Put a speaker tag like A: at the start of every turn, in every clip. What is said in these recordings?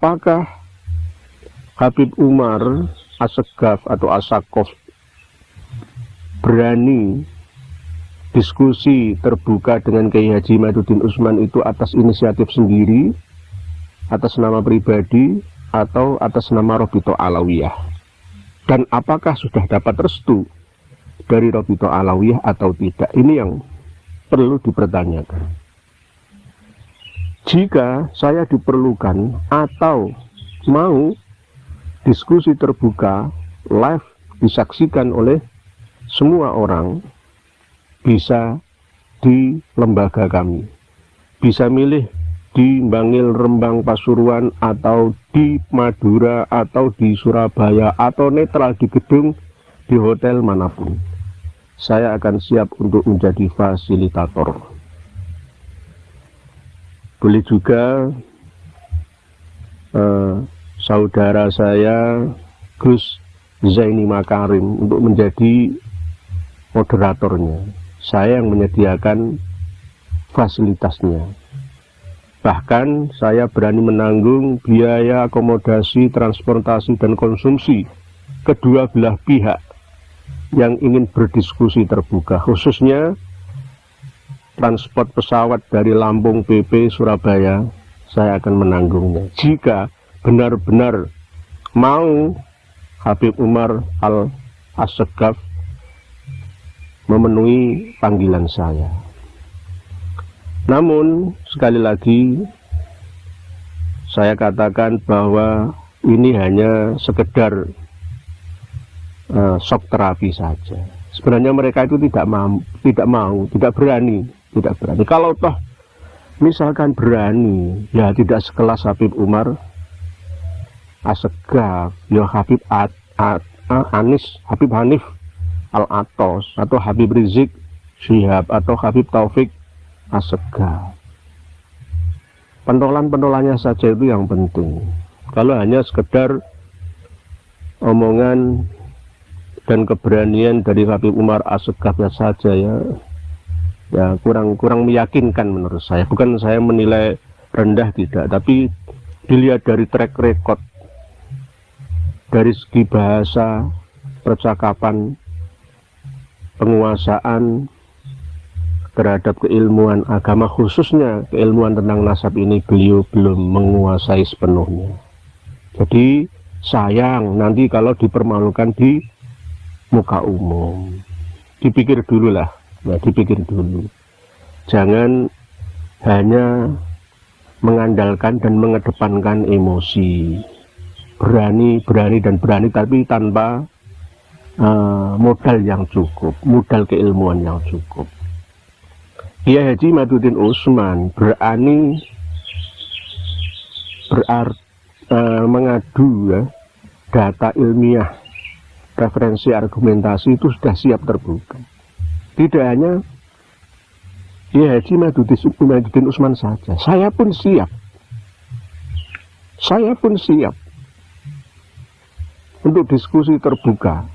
A: apakah Habib Umar Assegaf atau Assaghaf berani diskusi terbuka dengan Kiai Haji Maidudin Usman itu atas inisiatif sendiri, atas nama pribadi, atau atas nama Robito Alawiyah? Dan apakah sudah dapat restu dari Robito Alawiyah atau tidak? Ini yang perlu dipertanyakan. Jika saya diperlukan atau mau diskusi terbuka live disaksikan oleh semua orang, bisa di lembaga kami, bisa milih di Bangil, Rembang, Pasuruan, atau di Madura, atau di Surabaya, atau netral di gedung, di hotel manapun. Saya akan siap untuk menjadi fasilitator. Boleh juga saudara saya Gus Zaini Makarim untuk menjadi moderatornya. Saya yang menyediakan fasilitasnya. Bahkan saya berani menanggung biaya akomodasi, transportasi, dan konsumsi kedua belah pihak yang ingin berdiskusi terbuka, khususnya transport pesawat dari Lampung PP Surabaya. Saya akan menanggungnya jika benar-benar mau Habib Umar Assegaf memenuhi panggilan saya. Namun sekali lagi saya katakan bahwa ini hanya sekedar shock terapi saja. Sebenarnya mereka itu tidak berani. Kalau toh misalkan berani, ya tidak sekelas Habib Umar Assegaf, ya Habib Habib Hanif Al-Atos, atau Habib Rizik Syihab, atau Habib Taufik Assegaf. Pentolan-pentolannya saja itu yang penting. Kalau hanya sekedar omongan dan keberanian dari Habib Umar Assegaf saja, ya kurang meyakinkan menurut saya. Bukan saya menilai rendah, tidak, tapi dilihat dari track record, dari segi bahasa, percakapan, penguasaan terhadap keilmuan agama, khususnya keilmuan tentang nasab ini, beliau belum menguasai sepenuhnya. Jadi sayang nanti kalau dipermalukan di muka umum. Dipikir dulu lah, dipikir dulu. Jangan hanya mengandalkan dan mengedepankan emosi, berani tapi tanpa modal yang cukup, modal keilmuan yang cukup. Kiai Haji Maidudin Usman berani mengadu data ilmiah, referensi argumentasi itu sudah siap terbuka. Tidak hanya Kiai Haji Maidudin Usman saja, saya pun siap untuk diskusi terbuka.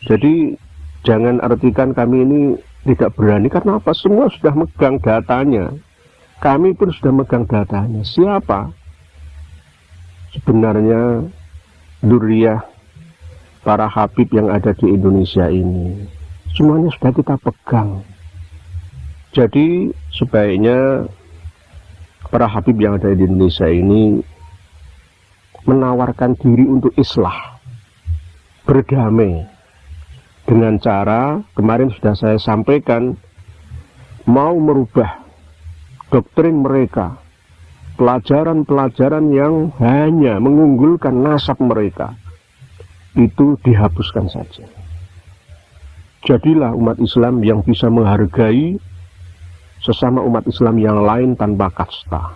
A: Jadi jangan artikan kami ini tidak berani, karena apa? Semua sudah megang datanya. Kami pun sudah megang datanya. Siapa sebenarnya dzurriyyah para habib yang ada di Indonesia ini? Semuanya sudah kita pegang. Jadi sebaiknya para habib yang ada di Indonesia ini menawarkan diri untuk islah, berdamai, dengan cara, kemarin sudah saya sampaikan, mau merubah doktrin mereka, pelajaran-pelajaran yang hanya mengunggulkan nasab mereka, itu dihapuskan saja. Jadilah umat Islam yang bisa menghargai sesama umat Islam yang lain tanpa kasta.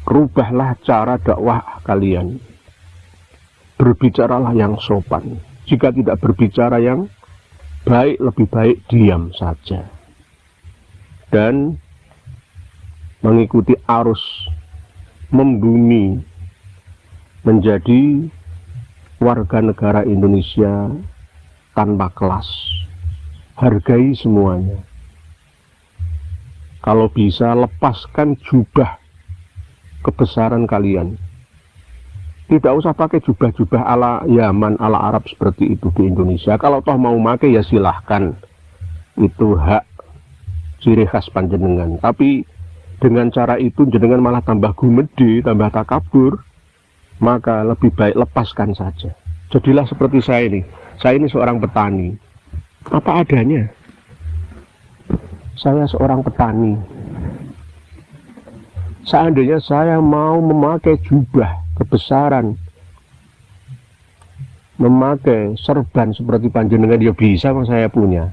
A: Rubahlah cara dakwah kalian. Berbicaralah yang sopan. Jika tidak berbicara yang baik, lebih baik diam saja. Dan mengikuti arus membumi menjadi warga negara Indonesia tanpa kelas. Hargai semuanya. Kalau bisa lepaskan jubah kebesaran kalian. Tidak usah pakai jubah-jubah ala Yaman, ala Arab seperti itu di Indonesia. Kalau toh mau pakai ya silahkan. Itu hak ciri khas panjenengan. Tapi dengan cara itu jenengan malah tambah gumede, tambah takabur. Maka lebih baik lepaskan saja. Jadilah seperti saya ini. Saya ini seorang petani. Apa adanya. Saya seorang petani. Seandainya saya mau memakai jubah kebesaran, memakai serban seperti panjenengan, ya bisa, yang saya punya.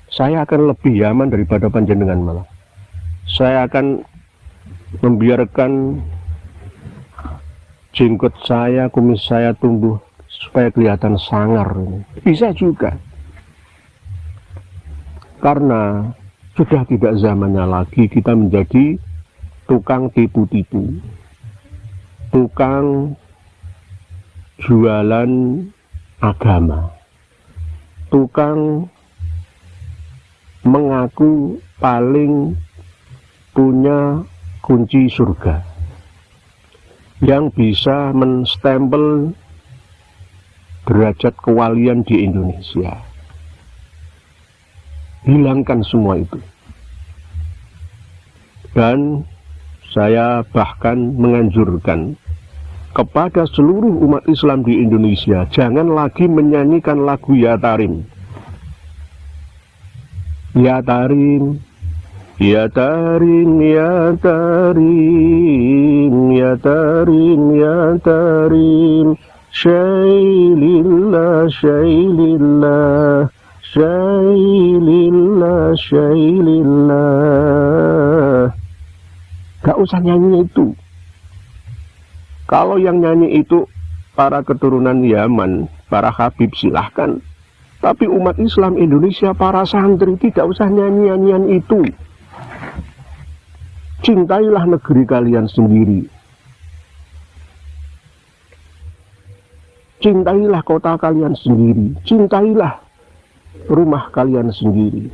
A: Saya akan lebih Yaman daripada panjenengan malah. Saya akan membiarkan jenggot saya, kumis saya tumbuh supaya kelihatan sangar. Bisa juga. Karena sudah tidak zamannya lagi kita menjadi tukang tipu-tipu, tukang jualan agama, tukang mengaku paling punya kunci surga, yang bisa menstempel derajat kewalian di Indonesia. Hilangkan semua itu. Dan saya bahkan menganjurkan kepada seluruh umat Islam di Indonesia, jangan lagi menyanyikan lagu Ya Tarim. Ya Tarim, Ya Tarim, Ya Tarim, Ya Tarim, Ya Tarim, Syailillah, Syailillah, Syailillah, Syailillah. Gak usah nyanyi itu. Kalau yang nyanyi itu para keturunan Yaman, para Habib, silahkan. Tapi umat Islam Indonesia, para santri, tidak usah nyanyi-nyanyian itu. Cintailah negeri kalian sendiri. Cintailah kota kalian sendiri. Cintailah rumah kalian sendiri.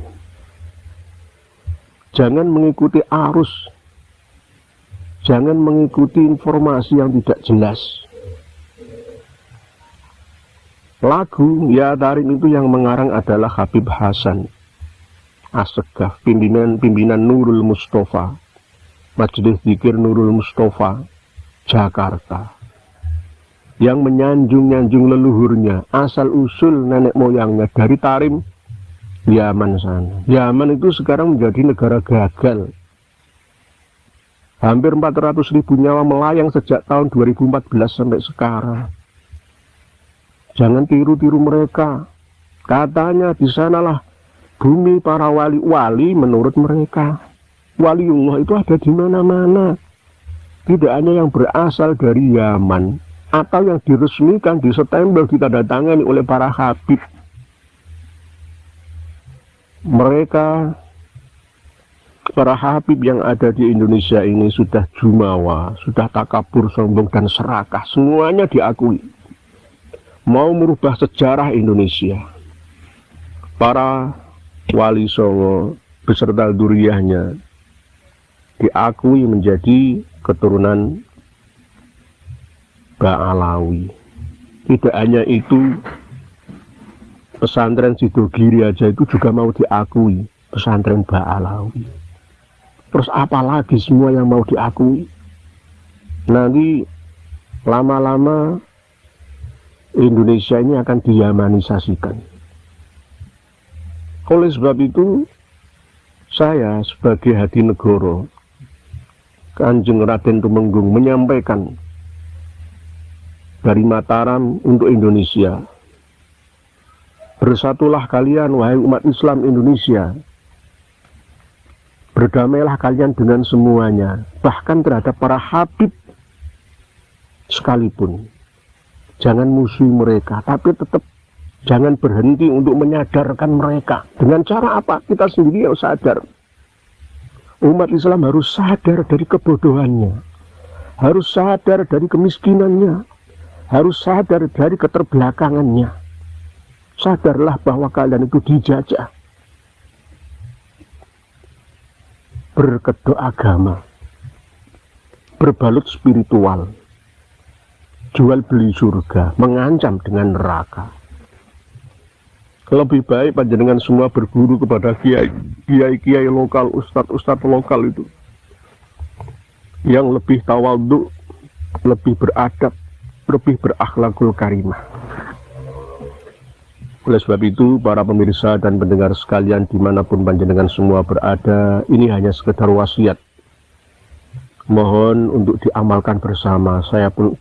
A: Jangan mengikuti arus. Jangan mengikuti informasi yang tidak jelas. Lagu Ya Tarim itu yang mengarang adalah Habib Hasan Assegaf, pimpinan Nurul Mustafa, Majelis Dzikir Nurul Mustafa, Jakarta, yang menyanjung-nyanjung leluhurnya, asal usul nenek moyangnya dari Tarim, Yaman sana. Yaman itu sekarang menjadi negara gagal. Hampir 400.000 nyawa melayang sejak tahun 2014 sampai sekarang. Jangan tiru-tiru mereka. Katanya di sanalah bumi para wali-wali menurut mereka. Waliullah itu ada di mana-mana. Tidak hanya yang berasal dari Yaman atau yang diresmikan, disestempel, ditandatangani oleh para habib. Mereka, para habib yang ada di Indonesia ini sudah jumawa, sudah takabur, sombong dan serakah. Semuanya diakui. Mau merubah sejarah Indonesia. Para wali Songo beserta duriyahnya diakui menjadi keturunan Ba'alawi. Tidak hanya itu, pesantren Sidogiri aja itu juga mau diakui pesantren Ba'alawi. Terus apalagi semua yang mau diakui? Nanti lama-lama Indonesia ini akan diyamanisasikan. Oleh sebab itu, saya sebagai hadi negoro, Kanjeng Raden Tumenggung menyampaikan dari Mataram untuk Indonesia, bersatulah kalian wahai umat Islam Indonesia, berdamailah kalian dengan semuanya, bahkan terhadap para habib sekalipun. Jangan musuhi mereka, tapi tetap jangan berhenti untuk menyadarkan mereka. Dengan cara apa? Kita sendiri yang sadar. Umat Islam harus sadar dari kebodohannya, harus sadar dari kemiskinannya, harus sadar dari keterbelakangannya. Sadarlah bahwa kalian itu dijajah. berkedok agama, berbalut spiritual, jual beli surga, mengancam dengan neraka. Lebih baik panjenengan semua berguru kepada kiai lokal, ustadz lokal itu yang lebih tawadhu, lebih beradab, lebih berakhlakul karimah. Oleh sebab itu, para pemirsa dan pendengar sekalian dimanapun panjenengan semua berada, ini hanya sekedar wasiat. Mohon untuk diamalkan bersama. Saya pun